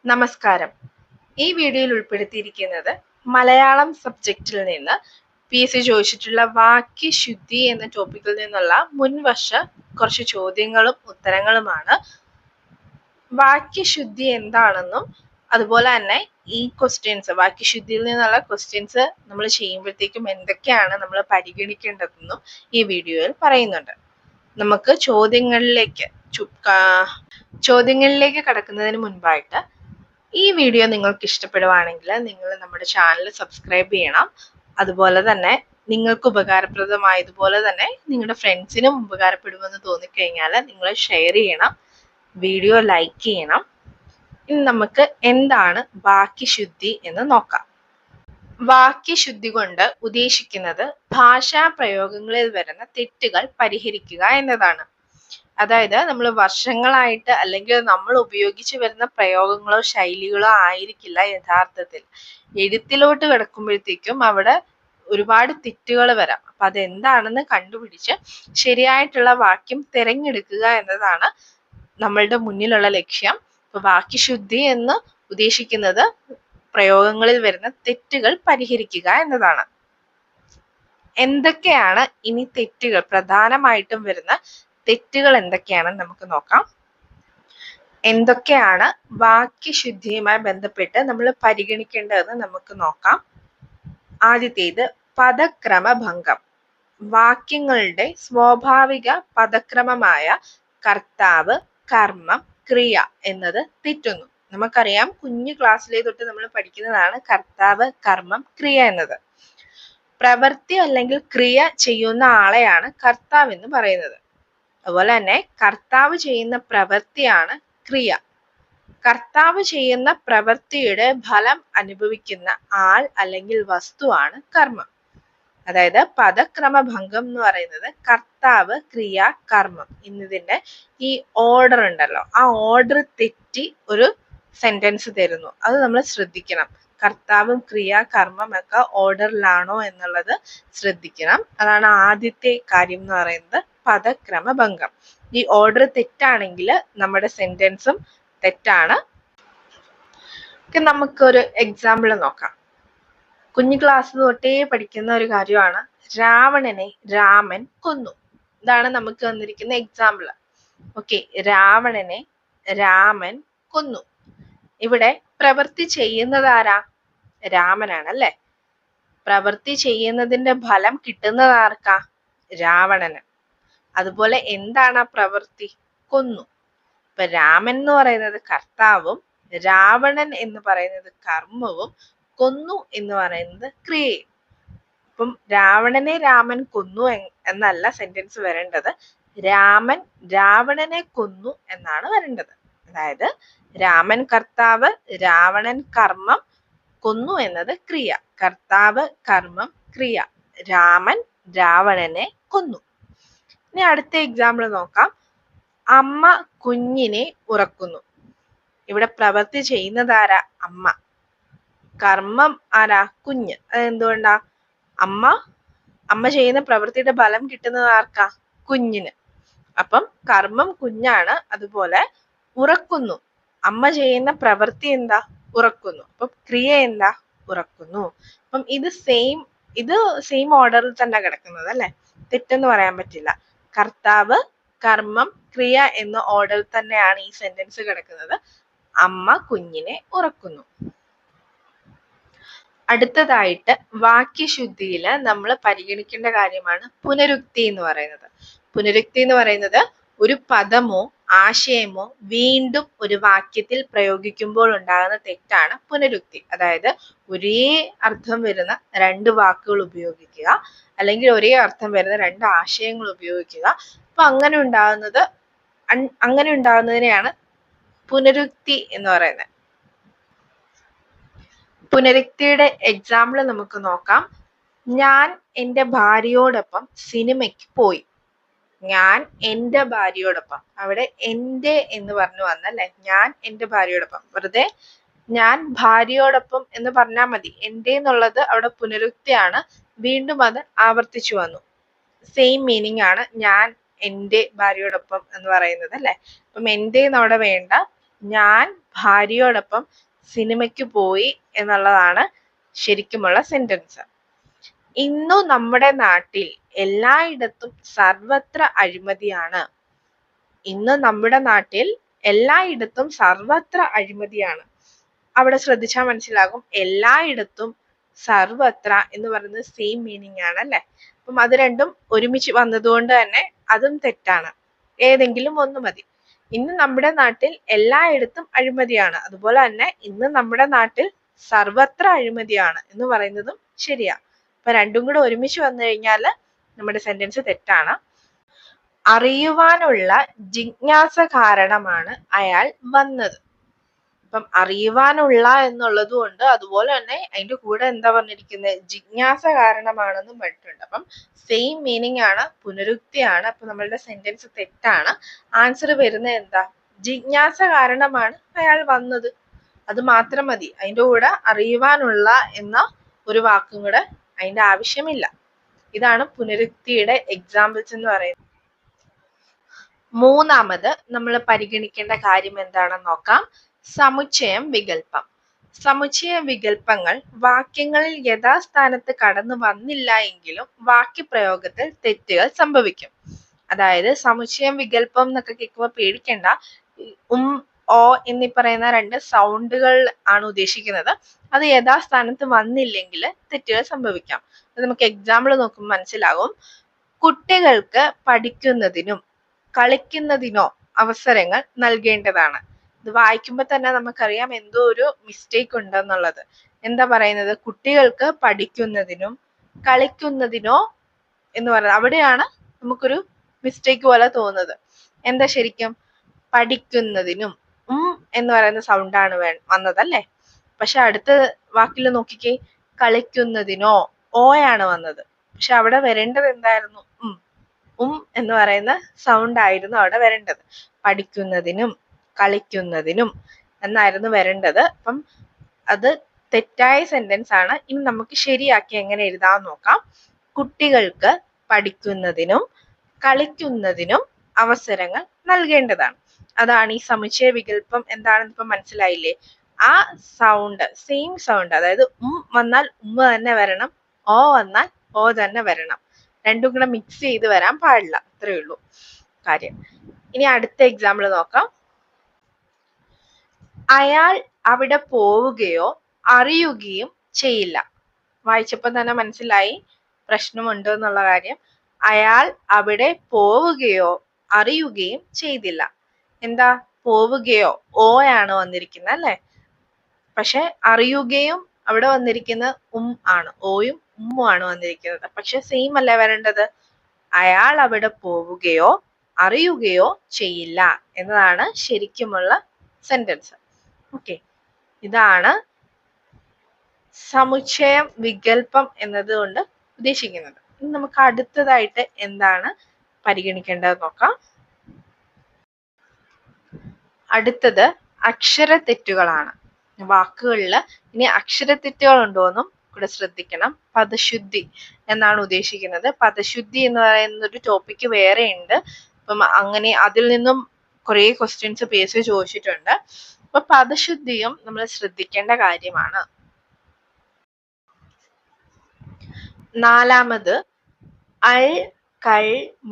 നമസ്കാരം. ഈ വീഡിയോയിൽ ഉൾപ്പെടുത്തിയിരിക്കുന്നത് മലയാളം സബ്ജക്റ്റിൽ നിന്ന് PSC ചോദിച്ചിട്ടുള്ള വാക്യശുദ്ധി എന്ന ടോപ്പിക്കിൽ നിന്നുള്ള മുൻവർഷ കുറച്ച് ചോദ്യങ്ങളും ഉത്തരങ്ങളുമാണ്. വാക്യശുദ്ധി എന്താണെന്നും അതുപോലെ തന്നെ ഈ വാക്യശുദ്ധിയിൽ നിന്നുള്ള ക്വസ്റ്റ്യൻസ് നമ്മൾ ചെയ്യുമ്പോഴത്തേക്കും എന്തൊക്കെയാണ് നമ്മൾ പരിഗണിക്കേണ്ടതെന്നും ഈ വീഡിയോയിൽ പറയുന്നുണ്ട്. നമുക്ക് ചോദ്യങ്ങളിലേക്ക് കടക്കുന്നതിന് മുൻപായിട്ട് ഈ വീഡിയോ നിങ്ങൾക്ക് ഇഷ്ടപ്പെടുവാണെങ്കിൽ നിങ്ങൾ നമ്മുടെ ചാനൽ സബ്സ്ക്രൈബ് ചെയ്യണം. അതുപോലെ തന്നെ നിങ്ങൾക്ക് ഉപകാരപ്രദമായതുപോലെ തന്നെ നിങ്ങളുടെ ഫ്രണ്ട്സിനും ഉപകാരപ്പെടുമെന്ന് തോന്നിക്കഴിഞ്ഞാൽ നിങ്ങൾ ഷെയർ ചെയ്യണം, വീഡിയോ ലൈക്ക് ചെയ്യണം. ഇനി നമുക്ക് എന്താണ് വാക്യശുദ്ധി എന്ന് നോക്കാം. വാക്യശുദ്ധി കൊണ്ട് ഉദ്ദേശിക്കുന്നത് ഭാഷാ പ്രയോഗങ്ങളിൽ വരുന്ന തെറ്റുകൾ പരിഹരിക്കുക എന്നതാണ്. അതായത് നമ്മൾ വർഷങ്ങളായിട്ട് അല്ലെങ്കിൽ നമ്മൾ ഉപയോഗിച്ച് വരുന്ന പ്രയോഗങ്ങളോ ശൈലികളോ ആയിരിക്കില്ല യഥാർത്ഥത്തിൽ എഴുത്തിലോട്ട് കിടക്കുമ്പോഴത്തേക്കും അവിടെ ഒരുപാട് തെറ്റുകൾ വരാം. അപ്പൊ അതെന്താണെന്ന് കണ്ടുപിടിച്ച് ശരിയായിട്ടുള്ള വാക്യം തിരഞ്ഞെടുക്കുക എന്നതാണ് നമ്മളുടെ മുന്നിലുള്ള ലക്ഷ്യം. അപ്പൊ വാക്യശുദ്ധി എന്ന് ഉദ്ദേശിക്കുന്നത് പ്രയോഗങ്ങളിൽ വരുന്ന തെറ്റുകൾ പരിഹരിക്കുക എന്നതാണ്. എന്തൊക്കെയാണ് ഇനി തെറ്റുകൾ, പ്രധാനമായിട്ടും വരുന്ന തെറ്റുകൾ എന്തൊക്കെയാണെന്ന് നമുക്ക് നോക്കാം. എന്തൊക്കെയാണ് വാക്യശുദ്ധിയുമായി ബന്ധപ്പെട്ട് നമ്മൾ പരിഗണിക്കേണ്ടതെന്ന് നമുക്ക് നോക്കാം. ആദ്യത്തേത് പദക്രമഭംഗം. വാക്യങ്ങളുടെ സ്വാഭാവിക പദക്രമമായ കർത്താവ്, കർമ്മം, ക്രിയ എന്നത് തെറ്റുന്നു. നമുക്കറിയാം, കുഞ്ഞു ക്ലാസ്സിലെ തൊട്ട് നമ്മൾ പഠിക്കുന്നതാണ് കർത്താവ്, കർമ്മം, ക്രിയ എന്നത്. പ്രവൃത്തി അല്ലെങ്കിൽ ക്രിയ ചെയ്യുന്ന ആളെയാണ് കർത്താവ് എന്ന് പറയുന്നത്. അതുപോലെ തന്നെ കർത്താവ് ചെയ്യുന്ന പ്രവൃത്തിയാണ് ക്രിയ. കർത്താവ് ചെയ്യുന്ന പ്രവൃത്തിയുടെ ഫലം അനുഭവിക്കുന്ന ആൾ അല്ലെങ്കിൽ വസ്തുവാണ് കർമ്മം. അതായത് പദക്രമഭംഗം എന്ന് പറയുന്നത് കർത്താവ്, ക്രിയ, കർമ്മം എന്നതിന്റെ ഈ ഓർഡർ ഉണ്ടല്ലോ, ആ ഓർഡർ തെറ്റി ഒരു സെന്റൻസ് തരുന്നു. അത് നമ്മൾ ശ്രദ്ധിക്കണം. കർത്താവും ക്രിയ, കർമ്മം ഒക്കെ ഓർഡറിലാണോ എന്നുള്ളത് ശ്രദ്ധിക്കണം. അതാണ് ആദ്യത്തെ കാര്യം എന്ന് പറയുന്നത്, പദക്രമഭംഗം. ഈ ഓർഡർ തെറ്റാണെങ്കിൽ നമ്മുടെ സെന്റൻസും തെറ്റാണ്. നമുക്കൊരു എക്സാമ്പിൾ നോക്കാം. കുഞ്ഞു ക്ലാസ് തൊട്ടേ പഠിക്കുന്ന ഒരു കാര്യമാണ്, രാവണനെ രാമൻ കൊന്നു. ഇതാണ് നമുക്ക് വന്നിരിക്കുന്ന എക്സാമ്പിൾ. ഓക്കെ, രാവണനെ രാമൻ കൊന്നു. ഇവിടെ പ്രവൃത്തി ചെയ്യുന്നത് ആരാ? രാമനാണ് അല്ലെ. പ്രവൃത്തി ചെയ്യുന്നതിന്റെ ഫലം കിട്ടുന്നത് ആർക്കാ? രാവണന്. അതുപോലെ എന്താണ് ആ പ്രവൃത്തി? കൊന്നു. ഇപ്പൊ രാമൻ എന്ന് പറയുന്നത് കർത്താവും രാവണൻ എന്ന് പറയുന്നത് കർമ്മവും കൊന്നു എന്ന് പറയുന്നത് ക്രിയയും. അപ്പം രാവണനെ രാമൻ കൊന്നു എന്നല്ല സെന്റൻസ് വരേണ്ടത്, രാമൻ രാവണനെ കൊന്നു എന്നാണ് വരേണ്ടത്. അതായത് രാമൻ കർത്താവ്, രാവണൻ കർമ്മം, കൊന്നു എന്നത് ക്രിയ. കർത്താവ്, കർമ്മം, ക്രിയ. രാമൻ രാവണനെ കൊന്നു. ഇനി അടുത്ത എക്സാമ്പിൾ നോക്കാം. അമ്മ കുഞ്ഞിനെ ഉറക്കുന്നു. ഇവിടെ പ്രവൃത്തി ചെയ്യുന്നത് ആരാ? അമ്മ. കർമ്മം ആരാ? കുഞ്ഞ്. അതെന്തുകൊണ്ടാ? അമ്മ ചെയ്യുന്ന പ്രവൃത്തിയുടെ ഫലം കിട്ടുന്നത് ആർക്കാ? കുഞ്ഞിന്. അപ്പം കർമ്മം കുഞ്ഞാണ്. അതുപോലെ ഉറക്കുന്നു, അമ്മ ചെയ്യുന്ന പ്രവൃത്തി എന്താ? ഉറക്കുന്നു. അപ്പം ക്രിയ എന്താ? ഉറക്കുന്നു. അപ്പം ഇത് സെയിം ഓർഡറിൽ തന്നെ കിടക്കുന്നത് അല്ലെ, തെറ്റെന്ന് പറയാൻ പറ്റില്ല. കർത്താവ്, കർമ്മം, ക്രിയ എന്ന ഓർഡറിൽ തന്നെയാണ് ഈ സെന്റൻസ് കിടക്കുന്നത്. അമ്മ കുഞ്ഞിനെ ഉറക്കുന്നു. അടുത്തതായിട്ട് വാക്യശുദ്ധിയിൽ നമ്മൾ പരിഗണിക്കേണ്ട കാര്യമാണ് പുനരുക്തി എന്ന് പറയുന്നത്. പുനരുക്തി എന്ന് പറയുന്നത് ഒരു പദമോ ആശയമോ വീണ്ടും ഒരു വാക്യത്തിൽ പ്രയോഗിക്കുമ്പോൾ ഉണ്ടാകുന്ന തെറ്റാണ് പുനരുക്തി. അതായത് ഒരേ അർത്ഥം വരുന്ന രണ്ട് വാക്കുകൾ ഉപയോഗിക്കുക, അല്ലെങ്കിൽ ഒരേ അർത്ഥം വരുന്ന രണ്ട് ആശയങ്ങൾ ഉപയോഗിക്കുക. അപ്പൊ അങ്ങനെ ഉണ്ടാകുന്നതിനെയാണ് പുനരുക്തി എന്ന് പറയുന്നത്. പുനരുക്തിയുടെ എക്സാമ്പിൾ നമുക്ക് നോക്കാം. ഞാൻ എൻ്റെ ഭാര്യയോടൊപ്പം സിനിമയ്ക്ക് പോയി. ഞാൻ എൻ്റെ ഭാര്യയോടൊപ്പം, അവിടെ എൻ്റെ എന്ന് പറഞ്ഞു വന്നല്ലേ, ഞാൻ എൻ്റെ ഭാര്യയോടൊപ്പം. വെറുതെ ഞാൻ ഭാര്യയോടൊപ്പം എന്ന് പറഞ്ഞാൽ മതി. എൻ്റെ എന്നുള്ളത് അവിടെ പുനരുക്തിയാണ്, വീണ്ടും അത് ആവർത്തിച്ചു വന്നു. സെയിം മീനിങ് ആണ് ഞാൻ എൻ്റെ ഭാര്യയോടൊപ്പം എന്ന് പറയുന്നത് അല്ലെ. അപ്പം എൻ്റെ എന്ന് അവിടെ വേണ്ട, ഞാൻ ഭാര്യയോടൊപ്പം സിനിമയ്ക്ക് പോയി എന്നുള്ളതാണ് ശരിക്കുമുള്ള സെന്റൻസ്. ഇന്നു നമ്മുടെ നാട്ടിൽ എല്ലായിടത്തും സർവത്ര അഴിമതിയാണ്. ഇന്ന് നമ്മുടെ നാട്ടിൽ എല്ലായിടത്തും സർവത്ര അഴിമതിയാണ്. അവിടെ ശ്രദ്ധിച്ചാൽ മനസ്സിലാകും എല്ലായിടത്തും സർവത്ര എന്ന് പറയുന്നത് സെയിം മീനിങ് ആണ് അല്ലെ. അപ്പം അത് രണ്ടും ഒരുമിച്ച് വന്നതുകൊണ്ട് തന്നെ അതും തെറ്റാണ്. ഏതെങ്കിലും ഒന്ന് മതി. ഇന്ന് നമ്മുടെ നാട്ടിൽ എല്ലായിടത്തും അഴിമതിയാണ്, അതുപോലെ തന്നെ ഇന്ന് നമ്മുടെ നാട്ടിൽ സർവത്ര അഴിമതിയാണ് എന്ന് പറയുന്നതും ശരിയാ. അപ്പൊ രണ്ടും കൂടെ ഒരുമിച്ച് വന്നു കഴിഞ്ഞാൽ നമ്മുടെ സെന്റൻസ് തെറ്റാണ്. അറിയുവാനുള്ള ജിജ്ഞാസ കാരണമാണ് അയാൾ വന്നത്. അപ്പം അറിയുവാനുള്ള എന്നുള്ളത് കൊണ്ട് അതുപോലെ തന്നെ അതിന്റെ കൂടെ എന്താ പറഞ്ഞിരിക്കുന്നത്, ജിജ്ഞാസ കാരണമാണെന്നും പറഞ്ഞിട്ടുണ്ട്. അപ്പം സെയിം മീനിങ് ആണ്, പുനരുക്തിയാണ്. അപ്പൊ നമ്മളുടെ സെന്റൻസ് തെറ്റാണ്. ആൻസർ വരുന്നത് എന്താ, ജിജ്ഞാസ കാരണമാണ് അയാൾ വന്നത്. അത് മാത്രം മതി. അതിന്റെ കൂടെ അറിയുവാനുള്ള എന്ന ഒരു വാക്കും കൂടെ അതിന്റെ ആവശ്യമില്ല. ഇതാണ് പുനരുക്തിയുടെ എക്സാമ്പിൾസ് എന്ന് പറയുന്നത്. മൂന്നാമത് നമ്മൾ പരിഗണിക്കേണ്ട കാര്യം എന്താണെന്ന് നോക്കാം. സമുച്ചയം വികല്പം. സമുച്ചയ വികല്പങ്ങൾ വാക്യങ്ങളിൽ യഥാസ്ഥാനത്ത് കടന്നു വന്നില്ല എങ്കിലും വാക്യപ്രയോഗത്തിൽ തെറ്റുകൾ സംഭവിക്കും. അതായത് സമുച്ചയം വികല്പം എന്നൊക്കെ കേൾക്കുമ്പോൾ പേടിക്കേണ്ട. ഓ എന്നീ പറയുന്ന രണ്ട് സൗണ്ടുകൾ ആണ് ഉദ്ദേശിക്കുന്നത്. അത് യഥാസ്ഥാനത്ത് വന്നില്ലെങ്കിൽ തെറ്റുകൾ സംഭവിക്കാം. അത് നമുക്ക് എക്സാമ്പിൾ നോക്കുമ്പോൾ മനസ്സിലാകും. കുട്ടികൾക്ക് പഠിക്കുന്നതിനും കളിക്കുന്നതിനോ അവസരങ്ങൾ നൽകേണ്ടതാണ്. ഇത് വായിക്കുമ്പോൾ തന്നെ നമുക്കറിയാം എന്തോ ഒരു മിസ്റ്റേക്ക് ഉണ്ടെന്നുള്ളത്. എന്താ പറയുന്നത്, കുട്ടികൾക്ക് പഠിക്കുന്നതിനും കളിക്കുന്നതിനോ എന്ന് പറയുന്നത്, അവിടെയാണ് നമുക്കൊരു മിസ്റ്റേക്ക് പോലെ തോന്നുന്നത്. എന്താ ശരിക്കും, പഠിക്കുന്നതിനും എന്ന് പറയുന്ന സൗണ്ടാണ് വന്നതല്ലേ. പക്ഷെ അടുത്ത വാക്കിൽ നോക്കിക്കേ, കളിക്കുന്നതിനോ ഓയാണ് വന്നത്. പക്ഷെ അവിടെ വരേണ്ടത് എന്തായിരുന്നു, എന്ന് പറയുന്ന സൗണ്ട് ആയിരുന്നു അവിടെ വരേണ്ടത്. പഠിക്കുന്നതിനും കളിക്കുന്നതിനും എന്നായിരുന്നു വരേണ്ടത്. അപ്പം അത് തെറ്റായ സെന്റൻസ് ആണ്. ഇനി നമുക്ക് ശരിയാക്കി എങ്ങനെ എഴുതാൻ നോക്കാം. കുട്ടികൾക്ക് പഠിക്കുന്നതിനും കളിക്കുന്നതിനും അവസരങ്ങൾ നൽകേണ്ടതാണ്. അതാണ് ഈ സമുച്ചയ വികല്പം എന്താണെന്ന് ഇപ്പൊ മനസ്സിലായില്ലേ. ആ സൗണ്ട്, സെയിം സൗണ്ട്, അതായത് വന്നാൽ തന്നെ വരണം, ഓ വന്നാൽ ഓ തന്നെ വരണം. രണ്ടും കൂടെ മിക്സ് ചെയ്ത് വരാൻ പാടില്ല. അത്രേ ഉള്ളൂ കാര്യം. ഇനി അടുത്ത എക്സാമ്പിൾ നോക്കാം. അയാൾ അവിടെ പോവുകയോ അറിയുകയും ചെയ്യില്ല. വായിച്ചപ്പോൾ തന്നെ മനസ്സിലായി പ്രശ്നമുണ്ട് എന്നുള്ള കാര്യം. അയാൾ അവിടെ പോവുകയോ അറിയുകയും ചെയ്തില്ല. എന്താ, പോവുകയോ ഓയാണ് വന്നിരിക്കുന്നത് അല്ലെ. പക്ഷെ അറിയുകയും അവിടെ വന്നിരിക്കുന്ന ആണ്, ഓയും ആണ് വന്നിരിക്കുന്നത്. പക്ഷെ സെയിം അല്ലേ വരേണ്ടത്. അയാൾ അവിടെ പോവുകയോ അറിയുകയോ ചെയ്യില്ല എന്നതാണ് ശരിക്കുമുള്ള സെന്റൻസ്. ഓക്കെ, ഇതാണ് സമുച്ചയം വികല്പം എന്നതുകൊണ്ട് ഉദ്ദേശിക്കുന്നത്. ഇനി നമുക്ക് അടുത്തതായിട്ട് എന്താണ് പരിഗണിക്കേണ്ടത് നോക്കാം. അടുത്തത് അക്ഷരത്തെറ്റുകളാണ്. വാക്കുകളിൽ ഇനി അക്ഷരത്തെറ്റുകൾ ഉണ്ടോയെന്നും കൂടെ ശ്രദ്ധിക്കണം. പദശുദ്ധി എന്നാണ് ഉദ്ദേശിക്കുന്നത്. പദശുദ്ധി എന്ന് പറയുന്ന ഒരു ടോപ്പിക്ക് വേറെ ഉണ്ട്. അപ്പം അങ്ങനെ അതിൽ നിന്നും കുറെ ക്വസ്റ്റ്യൻസ് പേസ് ചോദിച്ചിട്ടുണ്ട്. അപ്പൊ പദശുദ്ധിയും നമ്മൾ ശ്രദ്ധിക്കേണ്ട കാര്യമാണ്. നാലാമത്, അൾ, കൾ,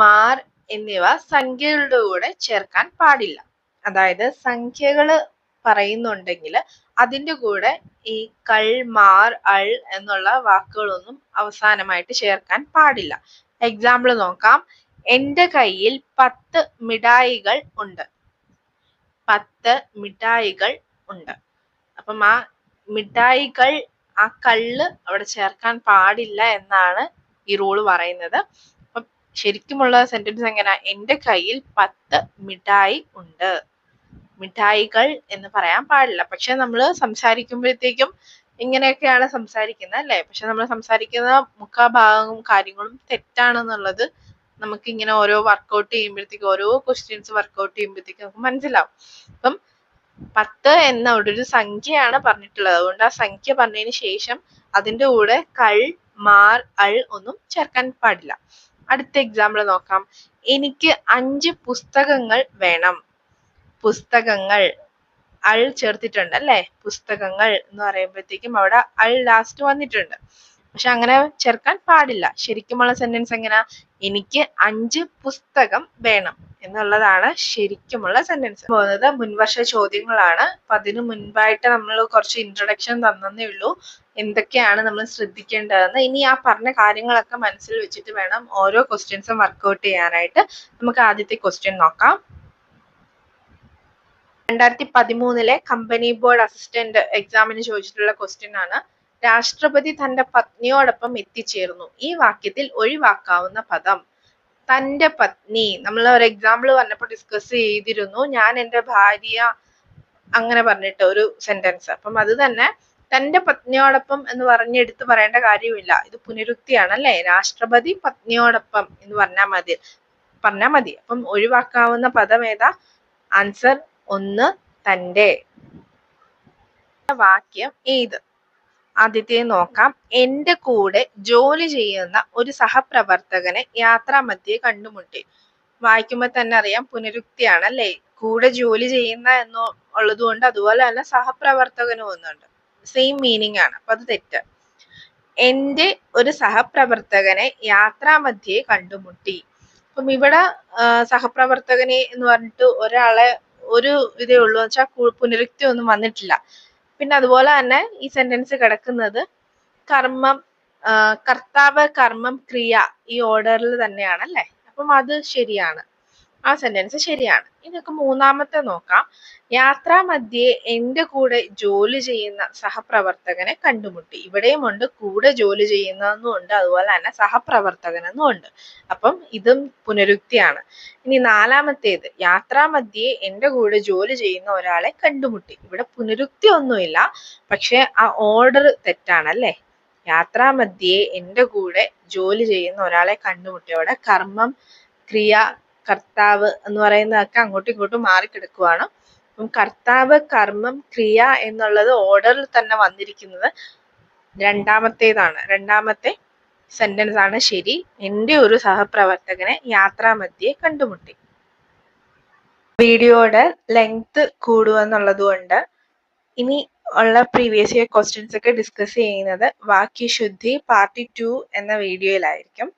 മാർ എന്നിവ സംഖ്യകളുടെ കൂടെ ചേർക്കാൻ പാടില്ല. അതായത് സംഖ്യകള് പറയുന്നുണ്ടെങ്കിൽ അതിന്റെ കൂടെ ഈ കൾ, മാർ, അൾ എന്നുള്ള വാക്കുകളൊന്നും അവസാനമായിട്ട് ചേർക്കാൻ പാടില്ല. എക്സാമ്പിൾ നോക്കാം. എന്റെ കയ്യിൽ 10 മിഠായികൾ ഉണ്ട്. 10 മിഠായികൾ ഉണ്ട്. അപ്പം ആ മിഠായികൾ, ആ കള്ള് അവിടെ ചേർക്കാൻ പാടില്ല എന്നാണ് ഈ റൂള് പറയുന്നത്. അപ്പം ശരിക്കുമുള്ള സെന്റൻസ് എങ്ങനെ, എന്റെ കയ്യിൽ 10 മിഠായി ഉണ്ട്. മിഠായികൾ എന്ന് പറയാൻ പാടില്ല. പക്ഷെ നമ്മൾ സംസാരിക്കുമ്പോഴത്തേക്കും ഇങ്ങനെയൊക്കെയാണ് സംസാരിക്കുന്നത് അല്ലെ. പക്ഷെ നമ്മൾ സംസാരിക്കുന്ന മുഖഭാഗവും കാര്യങ്ങളും തെറ്റാണെന്നുള്ളത് നമുക്ക് ഇങ്ങനെ ഓരോ വർക്കൗട്ട് ചെയ്യുമ്പോഴത്തേക്കും, ഓരോ ക്വസ്റ്റ്യൻസ് വർക്കൗട്ട് ചെയ്യുമ്പോഴത്തേക്കും നമുക്ക് മനസ്സിലാവും. അപ്പം 10 എന്ന ഒരു സംഖ്യയാണ് പറഞ്ഞിട്ടുള്ളത്. അതുകൊണ്ട് ആ സംഖ്യ പറഞ്ഞതിന് ശേഷം അതിന്റെ കൂടെ കൾ, മാർ, അൾ ഒന്നും ചേർക്കാൻ പാടില്ല. അടുത്ത എക്സാമ്പിൾ നോക്കാം. എനിക്ക് 5 പുസ്തകങ്ങൾ വേണം. പുസ്തകങ്ങൾ അൾ ചേർത്തിട്ടുണ്ട് അല്ലേ? പുസ്തകങ്ങൾ എന്ന് പറയുമ്പോഴത്തേക്കും അവിടെ അൾ ലാസ്റ്റ് വന്നിട്ടുണ്ട്. പക്ഷെ അങ്ങനെ ചേർക്കാൻ പാടില്ല. ശരിക്കുമുള്ള സെന്റൻസ് എങ്ങനെയാ? എനിക്ക് 5 പുസ്തകം വേണം എന്നുള്ളതാണ് ശരിക്കുമുള്ള സെന്റൻസ്. പോകുന്നത് മുൻവർഷ ചോദ്യങ്ങളാണ്. അപ്പൊ അതിനു മുൻപായിട്ട് നമ്മൾ കുറച്ച് ഇൻട്രൊഡക്ഷൻ തന്നേ ഉള്ളൂ, എന്തൊക്കെയാണ് നമ്മൾ ശ്രദ്ധിക്കേണ്ടതെന്ന്. ഇനി ആ പറഞ്ഞ കാര്യങ്ങളൊക്കെ മനസ്സിൽ വെച്ചിട്ട് വേണം ഓരോ ക്വസ്റ്റ്യൻസും വർക്ക്ഔട്ട് ചെയ്യാനായിട്ട്. നമുക്ക് ആദ്യത്തെ ക്വസ്റ്റ്യൻ നോക്കാം. 2013 കമ്പനി ബോർഡ് അസിസ്റ്റന്റ് എക്സാമിന് ചോദിച്ചിട്ടുള്ള ക്വസ്റ്റ്യൻ ആണ്. രാഷ്ട്രപതി തന്റെ പത്നിയോടൊപ്പം എത്തിച്ചേർന്നു. ഈ വാക്യത്തിൽ ഒഴിവാക്കാവുന്ന പദം. തന്റെ പത്നി, നമ്മൾ ഒരു എക്സാമ്പിൾ പറഞ്ഞപ്പോൾ ഡിസ്കസ് ചെയ്തിരുന്നു, ഞാൻ എൻ്റെ ഭാര്യ അങ്ങനെ പറഞ്ഞിട്ട് ഒരു സെന്റൻസ്. അപ്പം അത് തന്നെ തന്റെ പത്നിയോടൊപ്പം എന്ന് എടുത്ത് പറയേണ്ട കാര്യമില്ല. ഇത് പുനരുക്തിയാണ് അല്ലെ? രാഷ്ട്രപതി പത്നിയോടൊപ്പം എന്ന് പറഞ്ഞാൽ മതി. അപ്പം ഒഴിവാക്കാവുന്ന പദം ഏതാ? ആൻസർ 1 തന്റെ. വാക്യം ഏത്? ആദ്യത്തെ നോക്കാം. എന്റെ കൂടെ ജോലി ചെയ്യുന്ന ഒരു സഹപ്രവർത്തകനെ യാത്രാമധ്യേ കണ്ടുമുട്ടി. വായിക്കുമ്പോൾ തന്നെ അറിയാം പുനരുക്തിയാണ് അല്ലേ? കൂടെ ജോലി ചെയ്യുന്ന എന്നുള്ളത് കൊണ്ട് അതുപോലെ തന്നെ സഹപ്രവർത്തകനും ഒന്നുണ്ട്, സെയിം മീനിങ് ആണ്. അപ്പൊ അത് തെറ്റ്. എന്റെ ഒരു സഹപ്രവർത്തകനെ യാത്രാമധ്യേ കണ്ടുമുട്ടി. അപ്പം ഇവിടെ സഹപ്രവർത്തകനെ എന്ന് പറഞ്ഞിട്ട് ഒരാളെ ഒരു ഇതേ ഉള്ളൂ എന്ന് വെച്ചാൽ പുനരുക്തി ഒന്നും വന്നിട്ടില്ല. പിന്നെ അതുപോലെ തന്നെ ഈ സെന്റൻസ് കിടക്കുന്നത് കർമ്മം, കർത്താവ്, കർമ്മം, ക്രിയ ഈ ഓർഡറിൽ തന്നെയാണ് അല്ലെ? അപ്പം അത് ശരിയാണ്, ആ സെന്റൻസ് ശരിയാണ്. ഇതൊക്കെ മൂന്നാമത്തെ നോക്കാം. യാത്രാമധ്യേ എന്റെ കൂടെ ജോലി ചെയ്യുന്ന സഹപ്രവർത്തകനെ കണ്ടുമുട്ടി. ഇവിടെയും ഉണ്ട് കൂടെ ജോലി ചെയ്യുന്നതെന്നും ഉണ്ട്, അതുപോലെ തന്നെ സഹപ്രവർത്തകനെന്നും ഉണ്ട്. അപ്പം ഇതും പുനരുക്തിയാണ്. ഇനി നാലാമത്തേത്, യാത്രാമധ്യേ എന്റെ കൂടെ ജോലി ചെയ്യുന്ന ഒരാളെ കണ്ടുമുട്ടി. ഇവിടെ പുനരുക്തി ഒന്നുമില്ല, പക്ഷെ ആ ഓർഡർ തെറ്റാണ് അല്ലേ? യാത്രാമധ്യേ എന്റെ കൂടെ ജോലി ചെയ്യുന്ന ഒരാളെ കണ്ടുമുട്ടി. അവിടെ കർമ്മം, ക്രിയ, കർത്താവ് എന്ന് പറയുന്നതൊക്കെ അങ്ങോട്ടും ഇങ്ങോട്ടും മാറിക്കിടക്കുവാണ്. അപ്പം കർത്താവ്, കർമ്മം, ക്രിയ എന്നുള്ളത് ഓർഡറിൽ തന്നെ വന്നിരിക്കുന്നത് രണ്ടാമത്തേതാണ്. രണ്ടാമത്തെ സെന്റൻസ് ആണ് ശരി. എന്റെ ഒരു സഹപ്രവർത്തകനെ യാത്രാമധ്യേ കണ്ടുമുട്ടി. വീഡിയോയുടെ ലെങ്ത് കൂടുമെന്നുള്ളത് കൊണ്ട് ഇനി ഉള്ള പ്രീവിയസ് ഇയർ ക്വസ്റ്റ്യൻസ് ഒക്കെ ഡിസ്കസ് ചെയ്യുന്നത് വാക്യശുദ്ധി പാർട്ട് 2 എന്ന വീഡിയോയിലായിരിക്കും.